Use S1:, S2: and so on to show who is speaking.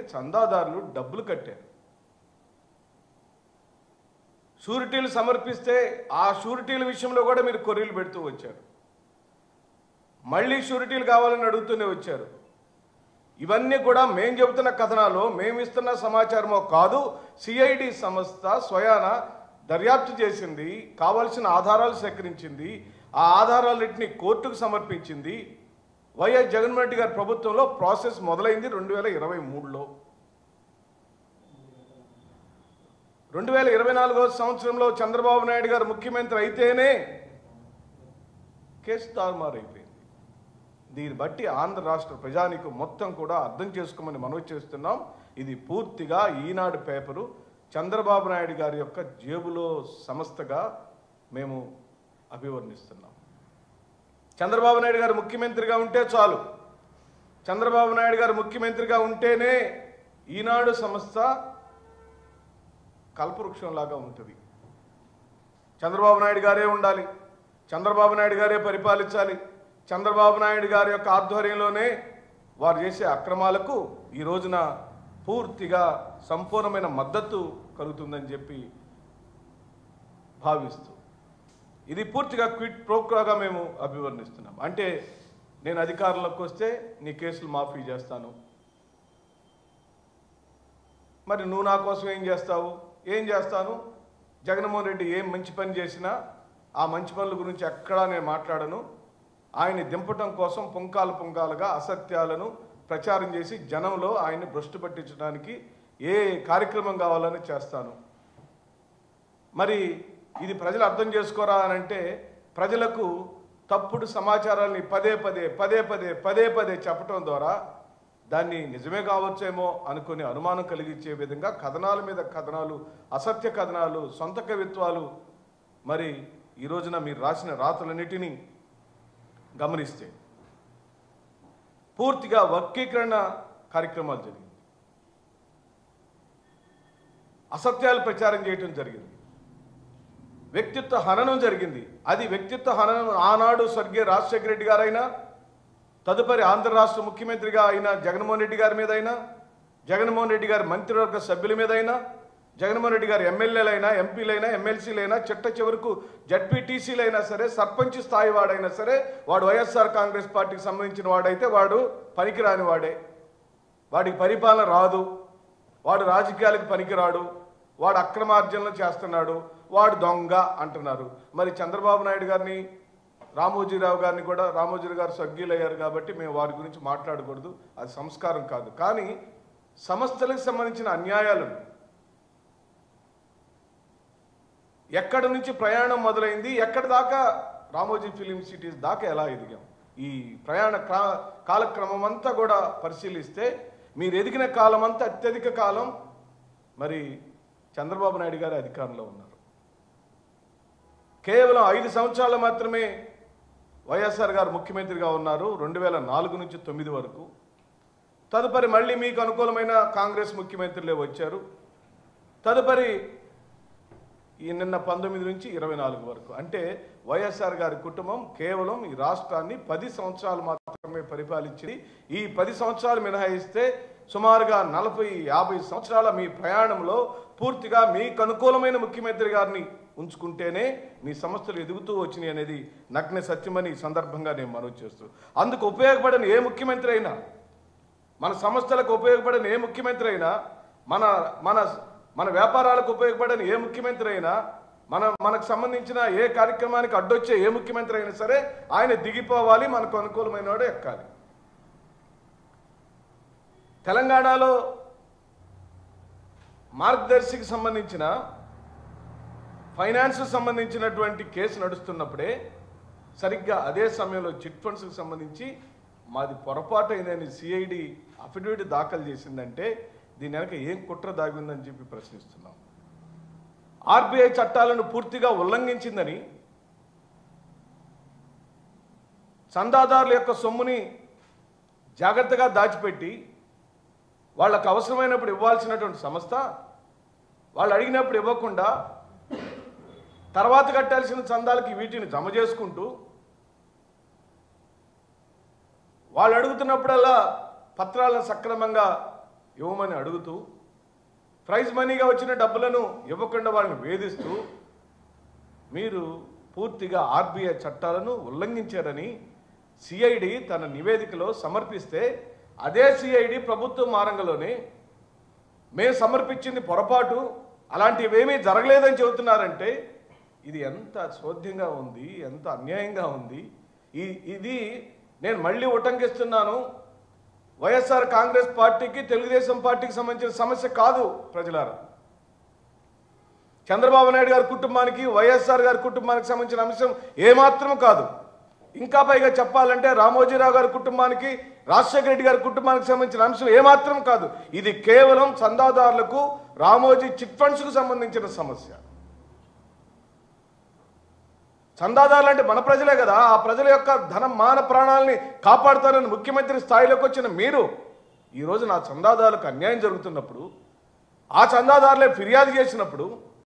S1: దగ్గరికి చందాదారులు డబ్బులు కట్టారు. షూరిటీలు సమర్పిస్తే ఆ షూరిటీల విషయంలో కూడా మీరు కొర్రీలు పెడుతూ వచ్చారు. మళ్ళీ షూరిటీలు కావాలని అడుగుతూనే వచ్చారు. ఇవన్నీ కూడా మేము చెబుతున్న కథనాలు, మేము ఇస్తున్న సమాచారమో కాదు. సిఐడి సంస్థ స్వయాన దర్యాప్తు చేసింది, కావలసిన ఆధారాలు సేకరించింది, ఆ ఆధారాలన్నింటినీ కోర్టుకు సమర్పించింది. వైఎస్ జగన్మోహన్ రెడ్డి గారి ప్రభుత్వంలో ప్రాసెస్ మొదలైంది 2023లో. 2024 సంవత్సరంలో చంద్రబాబు నాయుడు గారు ముఖ్యమంత్రి అయితేనే కేసు తారుమారైపోయింది. దీన్ని బట్టి ఆంధ్ర రాష్ట్ర ప్రజానీకం మొత్తం కూడా అర్థం చేసుకోమని మనవి చేస్తున్నాం. ఇది పూర్తిగా ఈనాడు పేపరు చంద్రబాబు నాయుడు గారి యొక్క జేబులో సంస్థగా మేము అభివర్ణిస్తున్నాం. చంద్రబాబు నాయుడు గారు ముఖ్యమంత్రిగా ఉంటే చాలు, చంద్రబాబు నాయుడు గారు ముఖ్యమంత్రిగా ఉంటేనే ఈనాడు సంస్థ కల్పవృక్షంలాగా ఉంటుంది. చంద్రబాబు నాయుడు గారే ఉండాలి, చంద్రబాబు నాయుడు గారే పరిపాలించాలి, చంద్రబాబు నాయుడు గారి యొక్క ఆధ్వర్యంలోనే వారు చేసే అక్రమాలకు ఈ రోజున పూర్తిగా సంపూర్ణమైన మద్దతు కలుగుతుందని చెప్పి భావిస్తూ ఇది పూర్తిగా క్విట్ ప్రోక్రోగా మేము అభివర్ణిస్తున్నాం. అంటే నేను అధికారంలోకి వస్తే నీ కేసులు మాఫీ చేస్తాను, మరి నువ్వు నా కోసం ఏం చేస్తావు? ఏం చేస్తాను? జగన్మోహన్ రెడ్డి ఏం మంచి పని చేసినా ఆ మంచి పనుల గురించి ఎక్కడా నేను మాట్లాడను. ఆయన్ని దింపటం కోసం పుంకాలుగా అసత్యాలను ప్రచారం చేసి జనంలో ఆయన్ని భ్రష్టు పట్టించడానికి ఏ కార్యక్రమం కావాలని చేస్తాను. మరి ఇది ప్రజలు అర్థం చేసుకోరా అని అంటే ప్రజలకు తప్పుడు సమాచారాన్ని పదే పదే చెప్పటం ద్వారా దాన్ని నిజమే కావచ్చేమో అనుకునే అనుమానం కలిగించే విధంగా కథనాల మీద కథనాలు, అసత్య కథనాలు, సొంత కవిత్వాలు, మరి ఈ రోజున మీరు రాసిన రాతలన్నిటినీ గమనిస్తే పూర్తిగా వర్గీకరణ కార్యక్రమాలు జరిగింది, అసత్యాలు ప్రచారం చేయటం జరిగింది, వ్యక్తిత్వ హననం జరిగింది. అది వ్యక్తిత్వ హననం ఆనాడు స్వర్గీయ రాజశేఖర రెడ్డి గారైనా, తదుపరి ఆంధ్ర రాష్ట్ర ముఖ్యమంత్రిగా అయిన జగన్మోహన్ రెడ్డి గారి మీదైనా, జగన్మోహన్ రెడ్డి గారి మంత్రివర్గ సభ్యుల మీదైనా, జగన్మోహన్ రెడ్డి గారి ఎమ్మెల్యేలైనా, ఎంపీలైనా, ఎమ్మెల్సీలైనా, చిట్ట చివరకు జడ్పీటీసీలైనా సరే, సర్పంచ్ స్థాయి వాడైనా సరే, వాడు వైఎస్ఆర్ కాంగ్రెస్ పార్టీకి సంబంధించిన వాడైతే వాడు పనికిరాని వాడే, వాడికి పరిపాలన రాదు, వాడు రాజకీయాలకు పనికిరాడు, వాడు అక్రమార్జనలు చేస్తున్నాడు, వాడు దొంగ అంటున్నారు. మరి చంద్రబాబు నాయుడు గారిని, రామోజీరావు గారిని కూడా, రామోజీ గారు స్వర్గీయులయ్యారు కాబట్టి మేము వారి గురించి మాట్లాడకూడదు, అది సంస్కారం కాదు. కానీ సంస్థలకు సంబంధించిన అన్యాయాలను ఎక్కడి నుంచి ప్రయాణం మొదలైంది, ఎక్కడి దాకా రామోజీ ఫిలిం సిటీస్ దాకా ఎలా ఎదిగాం, ఈ ప్రయాణ కాలక్రమం అంతా కూడా పరిశీలిస్తే మీరు ఎదిగిన కాలం అంతా అత్యధిక కాలం మరి చంద్రబాబు నాయుడు గారు అధికారంలో ఉన్నారు. కేవలం 5 సంవత్సరాలు మాత్రమే వైఎస్ఆర్ గారు ముఖ్యమంత్రిగా ఉన్నారు, 2004 నుంచి 2009 వరకు. తదుపరి మళ్ళీ మీకు అనుకూలమైన కాంగ్రెస్ ముఖ్యమంత్రులే వచ్చారు. తదుపరి ఈ నిన్న 19 నుంచి 24 వరకు. అంటే వైఎస్ఆర్ గారి కుటుంబం కేవలం ఈ రాష్ట్రాన్ని 10 సంవత్సరాలు మాత్రమే పరిపాలించింది. ఈ 10 సంవత్సరాలు మినహాయిస్తే సుమారుగా 40-50 సంవత్సరాల మీ ప్రయాణంలో పూర్తిగా మీకు అనుకూలమైన ముఖ్యమంత్రి గారిని ఉంచుకుంటేనే మీ సంస్థలు ఎదుగుతూ వచ్చినాయి అనేది నగ్న సత్యమని ఈ సందర్భంగా నేను మనవి చేస్తూ, అందుకు ఉపయోగపడని ఏ ముఖ్యమంత్రి అయినా, మన సంస్థలకు ఉపయోగపడని ఏ ముఖ్యమంత్రి అయినా, మన మన మన వ్యాపారాలకు ఉపయోగపడని ఏ ముఖ్యమంత్రి అయినా, మనకు సంబంధించిన ఏ కార్యక్రమానికి అడ్డొచ్చే ఏ ముఖ్యమంత్రి అయినా సరే ఆయన దిగిపోవాలి, మనకు అనుకూలమైన వాడు ఎక్కాలి. తెలంగాణలో మార్గదర్శికి సంబంధించిన ఫైనాన్స్ సంబంధించినటువంటి కేసు నడుస్తున్నప్పుడే సరిగ్గా అదే సమయంలో చిట్ ఫండ్స్కి సంబంధించి మాది పొరపాటు అయిందని సిఐడి అఫిడవిట్ దాఖలు చేసిందంటే దీని వెనక ఏం కుట్ర దాగిందని చెప్పి ప్రశ్నిస్తున్నాం. ఆర్బీఐ చట్టాలను పూర్తిగా ఉల్లంఘించిందని, చందాదారుల యొక్క సొమ్ముని జాగ్రత్తగా దాచిపెట్టి వాళ్ళకు అవసరమైనప్పుడు ఇవ్వాల్సినటువంటి సంస్థ వాళ్ళు అడిగినప్పుడు ఇవ్వకుండా తర్వాత కట్టాల్సిన చందాలకి వీటిని జమ చేసుకుంటూ వాళ్ళు అడుగుతున్నప్పుడల్లా పత్రాలను సక్రమంగా ఇవ్వమని అడుగుతూ ప్రైజ్ మనీగా వచ్చిన డబ్బులను ఇవ్వకుండా వాళ్ళని వేధిస్తూ మీరు పూర్తిగా ఆర్బీఐ చట్టాలను ఉల్లంఘించారని సిఐడి తన నివేదికలో సమర్పిస్తే అదే సిఐడి ప్రభుత్వం మారంగలోనే మేము సమర్పించింది పొరపాటు, అలాంటివేమీ జరగలేదని చెబుతున్నారంటే ఇది ఎంత శోధ్యంగా ఉంది, ఎంత అన్యాయంగా ఉంది. ఇది నేను మళ్ళీ ఉటంకిస్తున్నాను. వైఎస్ఆర్ కాంగ్రెస్ పార్టీకి తెలుగుదేశం పార్టీకి సంబంధించిన సమస్య కాదు ప్రజలారా. చంద్రబాబు నాయుడు గారి కుటుంబానికి వైఎస్ఆర్ గారి కుటుంబానికి సంబంధించిన అంశం ఏమాత్రం కాదు. ఇంకా పైగా చెప్పాలంటే రామోజీరావు గారి కుటుంబానికి రాజశేఖర రెడ్డి గారి కుటుంబానికి సంబంధించిన అంశం ఏమాత్రం కాదు. ఇది కేవలం చందాదారులకు రామోజీ చిట్ ఫండ్స్కు సంబంధించిన సమస్య. చందాదారులు అంటే మన ప్రజలే కదా, ఆ ప్రజల యొక్క ధనం మాన ప్రాణాలని కాపాడుతారని ముఖ్యమంత్రి స్థాయిలోకి వచ్చిన మీరు ఈరోజు నా చందాదారులకు అన్యాయం జరుగుతున్నప్పుడు, ఆ చందాదారులే ఫిర్యాదు చేసినప్పుడు